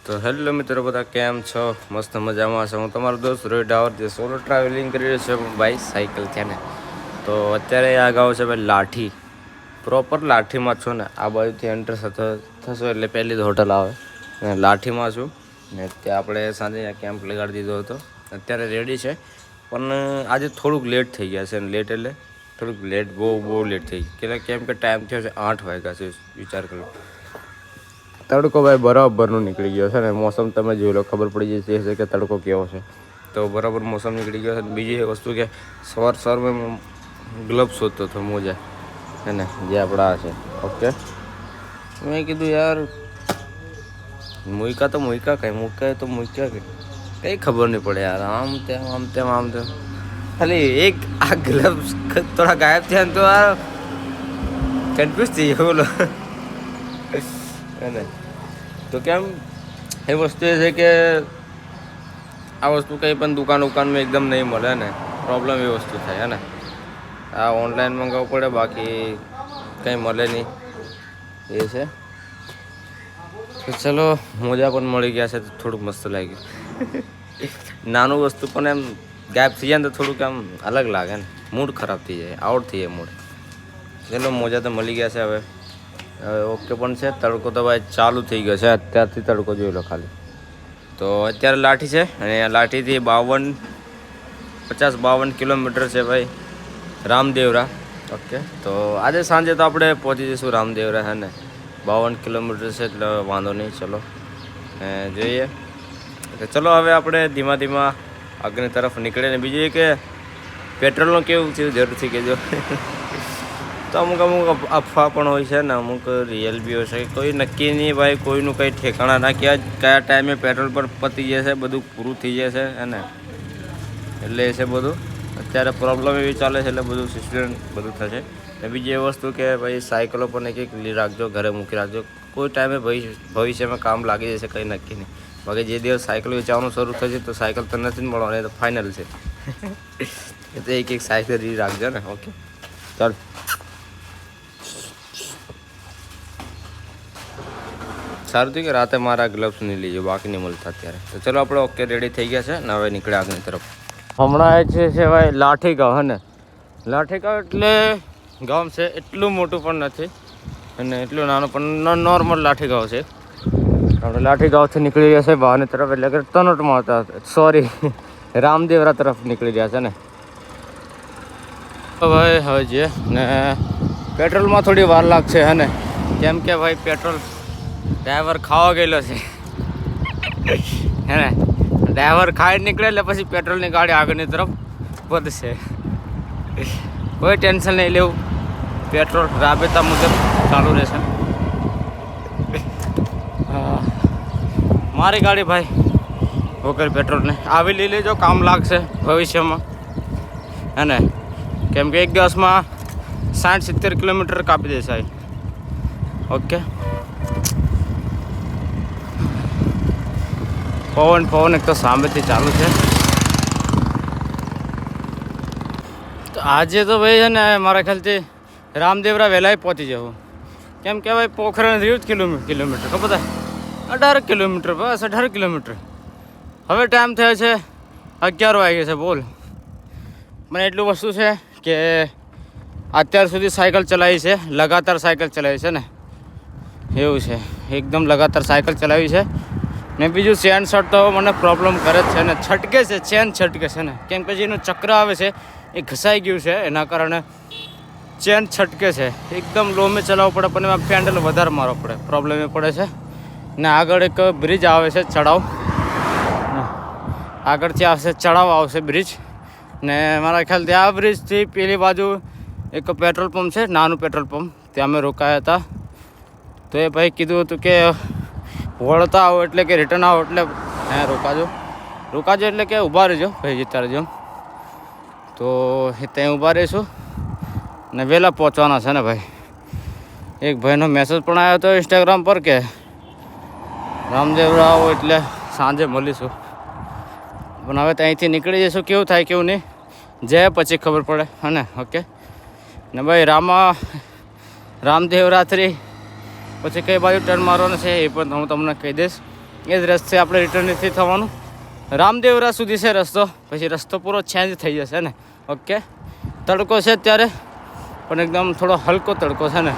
તો હેલો મિત્રો, બધા કેમ છો? મસ્ત મજામાં છે. હું તમારો દોસ્ત રોહિત ડાવર જે સોલો ટ્રાવેલિંગ કરી રહ્યો છે બાઇક સાયકલ છે ને. તો અત્યારે આ ગાવ છે ભાઈ લાઠી, પ્રોપર લાઠીમાં છું ને. આ બાજુથી એન્ટર થશો એટલે પહેલી જ હોટલ આવે ને લાઠીમાં છું ને. ત્યાં આપણે સાંજે કેમ્પ લગાડી દીધો હતો. અત્યારે રેડી છે પણ આજે થોડુંક લેટ થઈ ગયા છે. લેટ એટલે થોડુંક લેટ, બહુ લેટ થઈ ગયું. કેમ કે ટાઈમ થયો છે 8 વાગ્યા છે. વિચાર કરો, તડકો ભાઈ બરાબરનો નીકળી ગયો છે ને. મોસમ તમે જોઈ લો, ખબર પડી જશે કે તડકો કેવો છે. તો બરાબર મોસમ નીકળી ગયો છે. બીજી એક વસ્તુ કે સવારમાં ગ્લવ્સ શોધતો હતો, મોજા હે ને, જે આપણા છે. ઓકે, મેં કીધું યાર મૂક્યા તો મૂક્યા કંઈ ખબર નહીં પડે યાર. આમ તેમ ખાલી એક આ ગ્લવ્સ થોડા ગાયબ થયા ને તો આ કન્ફ્યુઝ થઈ ગયો બોલો ને. તો કેમ એ વસ્તુ એ છે કે આ વસ્તુ કંઈ પણ દુકાનમાં એકદમ નહીં મળે ને. પ્રોબ્લેમ એ વસ્તુ થાય હે ને. આ ઓનલાઈન મંગાવવું પડે, બાકી કંઈ મળે નહીં એ છે. તો ચલો, મોજા પણ મળી ગયા છે તો થોડુંક મસ્ત લાગ્યું. નાનું વસ્તુ પણ એમ ગાયબ થઈ જાય ને તો થોડુંક આમ અલગ લાગે ને. મૂડ ખરાબ થઈ જાય, આઉટ થઈ જાય મૂડ. ચલો, મોજા તો મળી ગયા છે. હવે ઓકે પણ છે. તડકો તો ભાઈ ચાલુ થઈ ગયો છે. અત્યારથી તડકો જોઈ લો ખાલી. તો અત્યારે લાઠી છે અને લાઠીથી 50-52 કિલોમીટર છે ભાઈ રામદેવરા. ઓકે, તો આજે સાંજે તો આપણે પહોંચી જઈશું રામદેવરા હે ને. 52 કિલોમીટર છે એટલે વાંધો નહીં. ચલો જોઈએ. ચલો હવે આપણે ધીમા આગળની તરફ નીકળીએ. ને બીજું એ કે પેટ્રોલનું કેવું થયું જરૂરથી કહેજો. તો અમુક અફવા પણ હોય છે ને, અમુક રિયલ બી હોય છે. કોઈ નક્કી નહીં ભાઈ, કોઈનું કંઈ ઠેકાણા ના. કયા ટાઈમે પેટ્રોલ પર પતી જશે, બધું પૂરું થઈ જશે ને. એટલે એ છે બધું. અત્યારે પ્રોબ્લેમ એવી ચાલે છે એટલે બધું સિસ્ટમ બધું થશે. ને બીજી એ વસ્તુ કે ભાઈ સાયકલો પણ એક રાખજો, ઘરે મૂકી રાખજો. કોઈ ટાઈમે ભવિષ્યમાં કામ લાગી જશે, કંઈ નક્કી નહીં. બાકી જે દિવસ સાયકલ વેચાવાનું શરૂ થશે તો સાયકલ તો નથી જ મળવાની, તો ફાઇનલ છે. એ તો એક સાયકલ રાખજો ને. ઓકે, ચાલ. સારું થયું કે રાતે મારા ગ્લવ્સ નહીં લઈ જાઓ, બાકી નહીં મળતા અત્યારે. તો ચલો, આપણે ઓકે રેડી થઈ ગયા છે ને. હવે નીકળે આગળની તરફ. હમણાં છે ભાઈ લાઠી ગામ હે ને. લાઠી ગામ એટલે ગામ છે, એટલું મોટું પણ નથી અને એટલું નાનું પણ નોર્મલ લાઠી ગામ છે. આપણે લાઠી ગામથી નીકળી રહ્યા છે બહારની તરફ, એટલે કે તનોટમાં હતા, સોરી રામદેવરા તરફ નીકળી રહ્યા છે ને. તો ભાઈ હવે જે ને પેટ્રોલમાં થોડી વાર લાગશે હે ને. કેમ કે ભાઈ પેટ્રોલ ડ્રાઈવર ખાવા ગયેલો છે હે ને. ડ્રાઈવર ખાઈ નીકળે એટલે પછી પેટ્રોલની ગાડી આગળની તરફ વધશે. કોઈ ટેન્શન નહીં લેવું, પેટ્રોલ રાબેતા મુજબ ચાલુ રહેશે. મારી ગાડી ભાઈ વગર પેટ્રોલને આવી લઈ લેજો, કામ લાગશે ભવિષ્યમાં હે ને. કેમ કે એક દિવસમાં 60-70 કિલોમીટર કાપી દેશે. ઓકે, પવન એક તો સામેથી ચાલુ છે. તો આજે તો ભાઈ છે ને મારા ખ્યાલથી રામદેવરા વહેલા પહોંચી જવું. કેમ કે ભાઈ પોખરણ 30 કિલોમીટર ખબર થાય, 18 કિલોમીટર, બસ 18 કિલોમીટર. હવે ટાઈમ થયો છે 11 વાગે છે. બોલ, મને એટલું વસ્તુ છે કે અત્યાર સુધી સાયકલ ચલાવી છે, લગાતાર સાયકલ ચલાવી છે ને. એવું છે, એકદમ લગાતાર સાયકલ ચલાવી છે. ને બીજું ચેન શર્ટ તો મને પ્રોબ્લેમ કરે જ છે ને, છટકે છે, ચેન છટકે છે ને. કેમ કે જેનું ચક્ર આવે છે એ ઘસાઈ ગયું છે, એના કારણે ચેન છટકે છે. એકદમ લો મેં ચલાવવું પડે પણ એમાં પેન્ડલ વધારે મારવો પડે, પ્રોબ્લેમ એ પડે છે. ને આગળ એક બ્રિજ આવે છે, ચડાવ, આગળથી આવશે ચડાવ આવશે બ્રિજ. ને મારા ખ્યાલથી આ બ્રિજથી પેલી બાજુ એક પેટ્રોલ પંપ છે, નાનું પેટ્રોલ પંપ, ત્યાં અમે રોકાયા હતા. તો એ ભાઈ કીધું હતું કે વળતા આવો એટલે કે રિટર્ન આવો એટલે રોકાજો એટલે કે ઊભા રહેજો ભાઈ, જતા રહેજો. તો એ ત્યાં ઊભા રહીશું ને વહેલા પહોંચવાના છે ને ભાઈ. એક ભાઈનો મેસેજ પણ આવ્યો હતો ઇન્સ્ટાગ્રામ પર કે રામદેવરા આવો એટલે સાંજે મળીશું. પણ હવે ત્યાંથી નીકળી જઈશું, કેવું થાય કેવું નહીં જાય પછી ખબર પડે હે ને. ઓકે ને ભાઈ રામદેવરાત્રી પછી કઈ બાજુ ટર્ન મારવાનું છે એ પણ હું તમને કહી દઈશ. એ જ રસ્તે આપણે રિટર્ન નથી થવાનું. રામદેવરા સુધી છે રસ્તો, પછી રસ્તો પૂરો ચેન્જ થઈ જશે ને. ઓકે, તડકો છે અત્યારે, પણ એકદમ થોડો હલકો તડકો છે ને.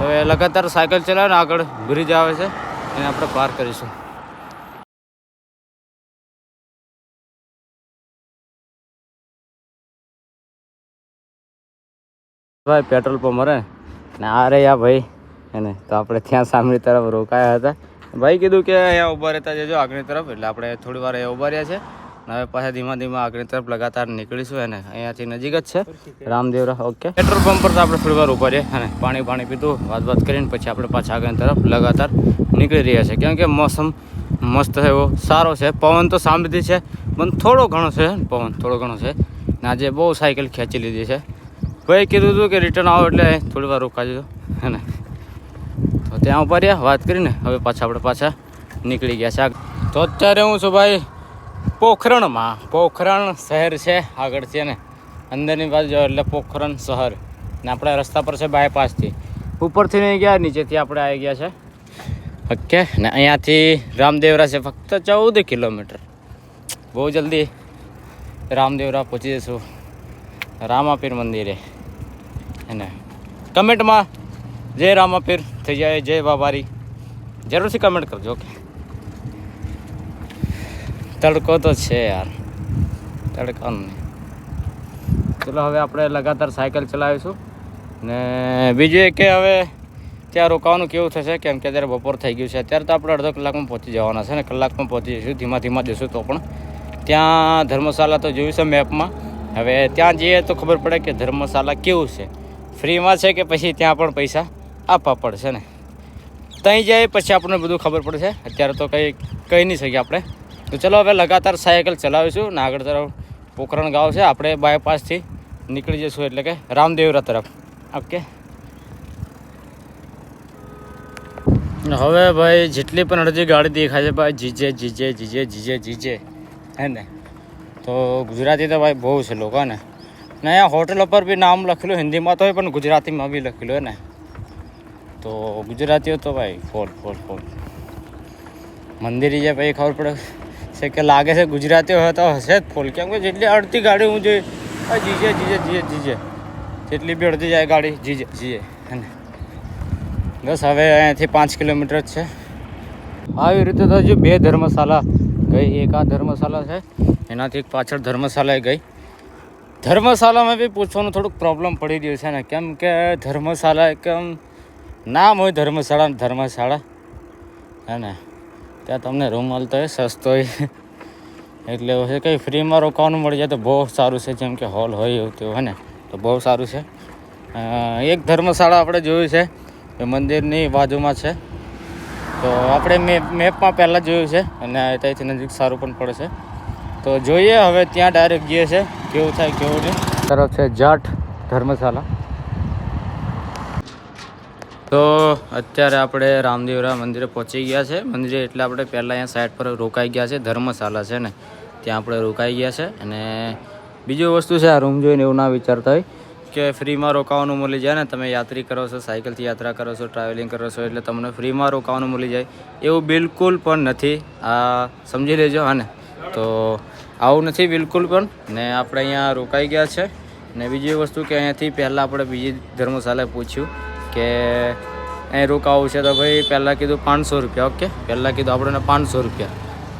હવે લગાતાર સાયકલ ચલાવે ને, આગળ બ્રિજ આવે છે એને આપણે પાર કરીશું. ભાઈ પેટ્રોલ પંપ મરે ને આ રે આ ભાઈ એને તો આપણે ત્યાં સામેની તરફ રોકાયા હતા. ભાઈ કીધું કે અહીંયા ઊભા રહેતા જજો આગળની તરફ, એટલે આપણે થોડી વાર અહીંયા ઊભા રહ્યા છે. હવે પાછા ધીમા ધીમા આગળની તરફ લગાતાર નીકળીશું. એને અહીંયાથી નજીક જ છે રામદેવરા. ઓકે, પેટ્રોલ પંપ પર તો આપણે થોડી વાર ઊભા રહીએ અને પાણી પીધું, વાત કરીને પછી આપણે પાછા આગળની તરફ લગાતાર નીકળી રહ્યા છે. કેમ કે મોસમ મસ્ત છે, એવો સારો છે. પવન તો સામેથી છે, પણ થોડો ઘણો છે પવન, થોડો ઘણો છે ને. આજે બહુ સાયકલ ખેંચી લીધી છે. ભાઈ કીધું હતું કે રિટર્ન આવો એટલે થોડી વાર રોકાજો હે ને. તો ત્યાં ઉભા રહ્યા, વાત કરીને હવે પાછા નીકળી ગયા છે. તો અત્યારે હું છું ભાઈ પોખરણમાં. પોખરણ શહેર છે આગળ છે ને, અંદરની બાજુ એટલે પોખરણ શહેર ને. આપણા રસ્તા પર છે બાયપાસથી, ઉપરથી નહીં ગયા, નીચેથી આપણે આવી ગયા છે. ઓકે, ને અહીંયાથી રામદેવરા છે ફક્ત 14 કિલોમીટર. બહુ જલ્દી રામદેવરા પહોંચી જઈશું, રામાપીર મંદિરે. એને કમેન્ટમાં જય રામાપીર થઈ જાય, જય બાબારી જરૂરથી કમેન્ટ કરજો. ઓકે, તડકો તો છે યાર, તડકાનું નહીં. ચલો હવે આપણે લગાતાર સાયકલ ચલાવીશું. ને બીજું એ કે હવે ત્યાં રોકાવાનું કેવું થશે, કેમ કે અત્યારે બપોર થઈ ગયું છે. અત્યારે તો આપણે અડધો કલાકમાં પહોંચી જવાના છે ને, કલાકમાં પહોંચી જઈશું. ધીમા જઈશું તો પણ ત્યાં ધર્મશાળા તો જોયું છે મેપમાં. હવે ત્યાં જઈએ તો ખબર પડે કે ધર્મશાળા કેવું છે, ફ્રીમાં છે કે પછી ત્યાં પણ પૈસા આપવા પડશે ને. ત્યાં જાય પછી આપણને બધું ખબર પડશે. અત્યારે તો કહી નહીં શકીએ આપણે. તો ચલો હવે લગાતાર સાયકલ ચલાવીશું ને આગળ તરફ પોખરણ ગાંવ છે, આપણે બાયપાસથી નીકળી જઈશું એટલે કે રામદેવરા તરફ. ઓકે, હવે ભાઈ જેટલી પણ અડધી ગાડી દેખાય છે ભાઈ જીજે હે ને. તો ગુજરાતી તો ભાઈ બહુ છે લોકો ને. અહીંયા હોટલો પર બી નામ લખેલું હિન્દીમાં તો હોય, પણ ગુજરાતીમાં બી લખેલું હોય ને. તો ગુજરાતીઓ તો ભાઈ ફોલ મંદિર જે ભાઈ ખબર પડે છે કે લાગે છે ગુજરાતીઓ હોય તો હશે જ ફોલ. કેમ કે જેટલી અડધી ગાડી હું જોઈ જીજે જેટલી બી અડધી જાય ગાડી જીજે હે ને. બસ હવે અહીંયાથી 5 કિલોમીટર જ છે. આવી રીતે તો હજુ 2 ધર્મશાળા ગઈ. એક આ ધર્મશાળા છે, એનાથી પાછળ ધર્મશાળાએ ગઈ. ધર્મશાળામાં બી પૂછવાનું થોડુંક પ્રોબ્લેમ પડી રહ્યું છે ને, કેમ કે ધર્મશાળા એકમ નામ હોય ધર્મશાળા હે ને. ત્યાં તમને રૂમ મળતો હોય સસ્તો હોય, એટલે એવું છે કંઈ ફ્રીમાં રોકાવાનું મળી જાય તો બહુ સારું છે. જેમ કે હોલ હોય એવું તેવું હે ને, તો બહુ સારું છે. એક ધર્મશાળા આપણે જોયું છે એ મંદિરની બાજુમાં છે, તો આપણે મેપમાં પહેલાં જોયું છે અને ત્યાંથી નજીક સારું પણ પડે છે. તો જોઈએ હવે ત્યાં ડાયરેક્ટ જઈએ છે, કેવું થાય કેવું નહીં. તરફ છે જાટ ધર્મશાળા. તો અત્યારે આપણે રામદેવરા મંદિરે પહોંચી ગયા છે. મંદિરે એટલે આપણે પહેલાં અહીંયા સાઈડ પર રોકાઈ ગયા છે. ધર્મશાળા છે ને ત્યાં આપણે રોકાઈ ગયા છે. અને બીજું વસ્તુ છે, આ રૂમ જોઈને એવું ના વિચારતા હોય કે ફ્રીમાં રોકાવાનું મળી જાય ને. તમે યાત્રી કરો છો, સાયકલથી યાત્રા કરો છો, ટ્રાવેલિંગ કરો છો એટલે તમને ફ્રીમાં રોકાવાનું મળી જાય એવું બિલકુલ પણ નથી. આ સમજી લેજો હા ને. તો આવું નથી બિલકુલ પણ. ને આપણે અહીંયા રોકાઈ ગયા છે. ને બીજી વસ્તુ કે અહીંયાથી પહેલાં આપણે બીજી ધર્મશાળાએ પૂછ્યું કે અહીં રોકાવું છે, તો ભાઈ પહેલાં કીધું 500 રૂપિયા. ઓકે, પહેલાં કીધું આપણને 500 રૂપિયા.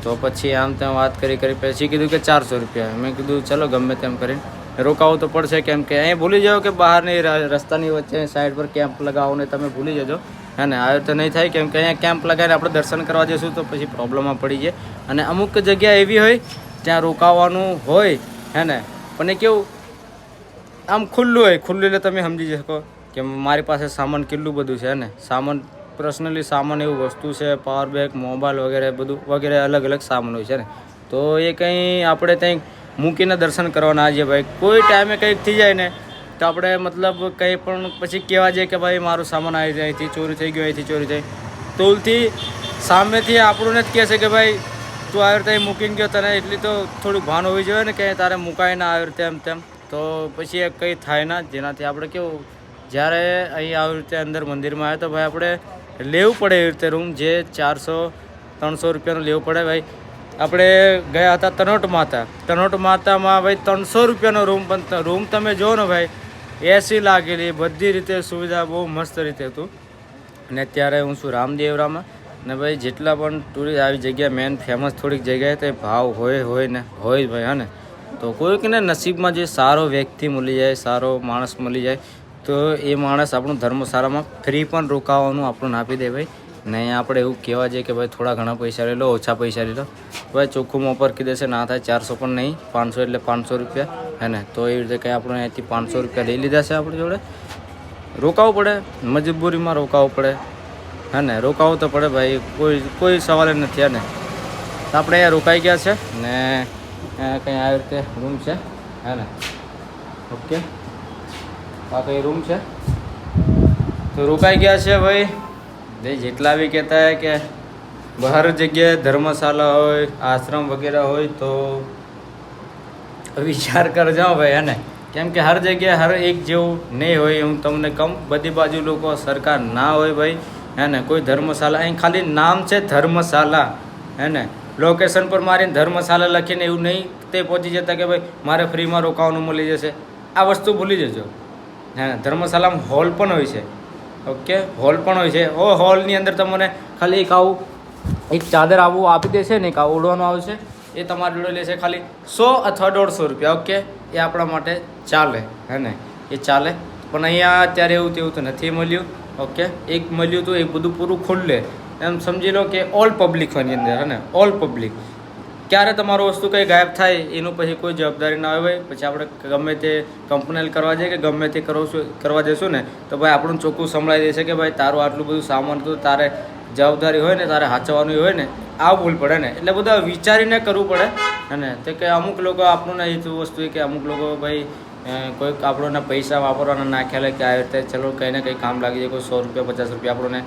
તો પછી આમ તેમ વાત કરી પછી કીધું કે 400 રૂપિયા. મેં કીધું ચલો ગમે તેમ કરીને રોકાવું તો પડશે. કેમ કે અહીં ભૂલી જાઓ કે બહારની રસ્તાની વચ્ચે સાઈડ પર કેમ્પ લગાવો ને તમે ભૂલી જજો હે ને. આ તો નહીં થાય, કેમ કે અહીંયા કેમ્પ લગાવીને આપણે દર્શન કરવા જઈશું તો પછી પ્રોબ્લેમમાં પડી જાય. અને અમુક જગ્યા એવી હોય ત્યાં રોકાવાનું હોય હે ને, પણ એ કેવું આમ ખુલ્લું એટલે તમે સમજી શકો કે મારી પાસે સામાન કેટલું બધું છે ને. સામાન પર્સનલી સામાન એવું વસ્તુ છે, પાવર બેંક, મોબાઈલ વગેરે અલગ સામાન હોય છે ને. તો એ કંઈ આપણે ત્યાં મૂકીને દર્શન કરવાના આજે ભાઈ. કોઈ ટાઈમે કંઈક થઈ જાય ને તો આપણે મતલબ કંઈ પણ પછી કહેવા જાય કે ભાઈ મારું સામાન આવી જાય, અહીંથી ચોરી થઈ ગયો, અહીંથી ચોરી થઈ. તો ઉલથી સામેથી આપણને જ કહે છે કે ભાઈ તું આવી રીતે મૂકીને ગયો, તને એટલી તો થોડુંક ભાન હોવી જોઈએ ને કે તારે મુકાય ના આવી રીતે તેમ. તો પછી એ કંઈ થાય ના, જેનાથી આપણે કેવું જ્યારે અહીં આવી રીતે અંદર મંદિરમાં આવે તો ભાઈ આપણે લેવું પડે એવી રીતે રૂમ જે 400 300 રૂપિયાનું લેવું પડે ભાઈ. આપણે ગયા હતા તનોટ માતામાં ભાઈ 300 રૂપિયાનો રૂમ, પણ રૂમ તમે જો ને ભાઈ એસી લાગેલી, બધી રીતે સુવિધા બહુ મસ્ત રીતે હતું. અને અત્યારે હું છું રામદેવરામાં. ને ભાઈ જેટલા પણ ટુરિસ્ટ આવી જગ્યા મેન ફેમસ થોડીક જગ્યાએ તે ભાવ હોય ને ભાઈ હા ને. તો કોઈકને નસીબમાં જે સારો વ્યક્તિ મળી જાય, સારો માણસ મળી જાય, તો એ માણસ આપણું ધર્મશાળામાં ફ્રી પણ રોકાવાનું આપણને આપી દે ભાઈ. ને આપણે એવું કહેવા જઈએ કે ભાઈ થોડા ઘણા પૈસા લઈ લો, ઓછા પૈસા લઈ લો ભાઈ, ચોખ્ખું મોપર કીધે છે ના થાય. 400 પણ નહીં, 500 એટલે 500 રૂપિયા હે ને. તો એ રીતે કંઈ આપણે અહીંથી 500 રૂપિયા લઈ લીધા છે આપણી જોડે. રોકાવું પડે, મજબૂરીમાં રોકાવું પડે હે ને. રોકાવું તો પડે ભાઈ, કોઈ સવાલ જ નથી હે ને. તો આપણે અહીંયા રોકાઈ ગયા છે ને કંઈ આવી રીતે રૂમ છે હે ને. ઓકે, આ કંઈ રૂમ છે તો રોકાઈ ગયા છે ભાઈ. જેટલા બી કહેતા હોય કે બહાર જગ્યાએ ધર્મશાળા હોય, આશ્રમ વગેરે હોય તો વિચાર કરજો ભાઈ હે ને. કેમ કે હર જગ્યાએ હર એક જેવું નહીં હોય. હું તમને કહું, બધી બાજુ લોકો સરકાર ના હોય ભાઈ હે ને. કોઈ ધર્મશાળા અહીં ખાલી નામ છે ધર્મશાળા હે ને. લોકેશન પર મારીને ધર્મશાળા લખીને એવું નહીં તે પહોંચી જતા કે ભાઈ મારે ફ્રીમાં રોકાવાનું મળી જશે. આ વસ્તુ ભૂલી જજો હે ને. ધર્મશાળામાં હોલ પણ હોય છે. ઓકે, હોલ પણ હોય છે. હોલની અંદર તમને ખાલી એક ચાદર આવું આપી દેશે ને, એક આવું ઉડવાનું આવશે, એ તમારે જોડે લેશે ખાલી 100 અથવા 150 રૂપિયા. ઓકે, એ આપણા માટે ચાલે હે ને, એ ચાલે. પણ અહીંયા અત્યારે એવું તેવું તો નથી મળ્યું. ઓકે, એક મળ્યું હતું, એ બધું પૂરું ખુલ્લે એમ સમજી લો કે ઓલ પબ્લિકની અંદર હે ને. ઓલ પબ્લિક ક્યારે તમારું વસ્તુ કંઈ ગાયબ થાય એનું પછી કોઈ જવાબદારી ના હોય ભાઈ. પછી આપણે ગમે તે કંપની કરવા જઈએ કે ગમે તે કરવા જઈશું ને તો ભાઈ આપણું ચોખ્ખું સંભળાઈ દેશે કે ભાઈ તારું આટલું બધું સામાન હતું, તારે જવાબદારી હોય ને, તારે સાચવવાનું હોય ને, આ ભૂલ પડે ને. એટલે બધા વિચારીને કરવું પડે અને તે કે અમુક લોકો આપણને એ વસ્તુ કે અમુક લોકો ભાઈ કોઈક આપણને પૈસા વાપરવાના નાખ્યા લે કે આવી રીતે ચલો કંઈ ને કંઈ કામ લાગી જાય. કોઈ 100 રૂપિયા 50 રૂપિયા આપણને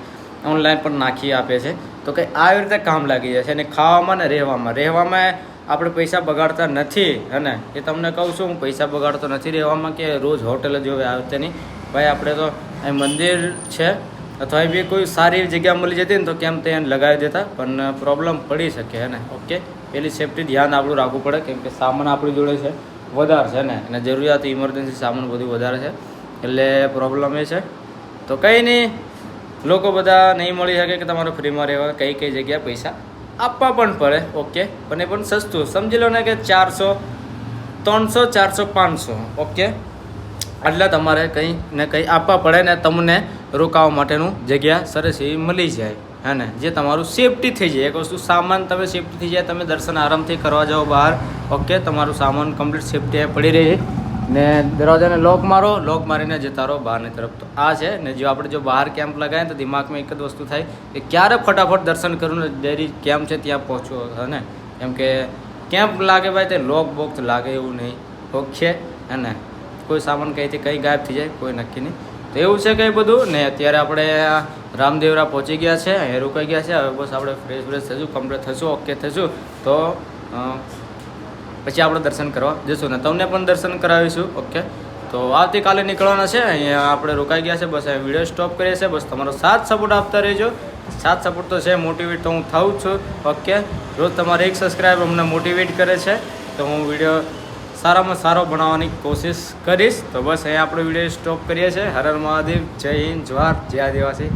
ઓનલાઈન પણ નાખી આપે છે. તો કંઈ આવી રીતે કામ લાગી જાય છે. અને ખાવામાં ને રહેવામાં આપણે પૈસા બગાડતા નથી અને એ તમને કહું છું, હું પૈસા બગાડતો નથી રહેવામાં કે રોજ હોટલ જ હોય આવી રીતે નહીં ભાઈ. આપણે તો અહીં મંદિર છે અથવા બી કોઈ સારી જગ્યા મળી જતી ને તો કેમ તે લગાવી દેતા, પણ પ્રોબ્લેમ પડી શકે હે ને. ઓકે, પેલી સેફ્ટી ધ્યાન આપણું રાખવું પડે કેમ કે સામાન આપણી જોડે છે વધારે છે ને, અને જરૂરિયાત ઇમરજન્સી સામાન બધું વધારે છે એટલે પ્રોબ્લેમ એ છે. તો કંઈ નહીં, લોકો બધા નહીં મળી શકે કે તમારે ફ્રીમાં રહેવા, કઈ જગ્યાએ પૈસા આપવા પણ પડે. ઓકે, પણ એ પણ સસ્તું સમજી લો ને કે 400 300 400 500 ઓકે, એટલે તમારે કંઈ ને કંઈ આપવા પડે ને તમને રોકાવા માટેનું જગ્યા સરસ એવી મળી જાય હે ને. જે તમારું સેફટી થઈ જાય. એક વસ્તુ સામાન તમે સેફટી થઈ જાય, તમે દર્શન આરામથી કરવા જાઓ બહાર. ઓકે, તમારું સામાન કમ્પ્લીટ સેફટી પડી રહી ને. દરવાજાને લોક મારીને જતા રહો બહારની તરફ. તો આ છે ને, જો આપણે જો બહાર કેમ્પ લગાવીએ તો દિમાગમાં એક જ વસ્તુ થાય કે ક્યારે ફટાફટ દર્શન કરવું ને ડેરી કેમ્પ છે ત્યાં પહોંચવો હે ને. કેમ કે કેમ્પ લાગે ભાઈ તે લોક બોક્સ લાગે એવું નહીં. ઓકે હે ને, કોઈ સામાન કંઈથી કંઈ ગાયબ થઈ જાય કોઈ નક્કી નહીં. તો એવું છે કંઈ બધું ને. અત્યારે આપણે રામદેવરા પહોંચી ગયા છે, અહીંયા રોકાઈ ગયા છે. હવે બસ આપણે ફ્રેશ થશું, કમ્પ્લીટ થશું, ઓકે થશું તો પછી આપણે દર્શન કરવા જઈશું ને તમને પણ દર્શન કરાવીશું. ઓકે, તો આવતીકાલે નીકળવાના છે. અહીંયા આપણે રોકાઈ ગયા છે. બસ આ વિડીયો સ્ટોપ કરીએ છીએ. બસ તમારો સાથ સપોર્ટ આપતા રહેજો. સાથ સપોર્ટ તો છે, મોટિવેટ તો હું થાઉં જ છું. ઓકે, રોજ તમારે એક સબસ્ક્રાઈબ અમને મોટિવેટ કરે છે તો હું વિડીયો સારામાં સારો બનાવવાની કોશિશ કરીશ. તો બસ અહીંયા આપણે વિડીયો સ્ટોપ કરીએ છીએ. હર હર મહાદેવ, જય હિન્દ, જવાહર, જય આદિવાસી.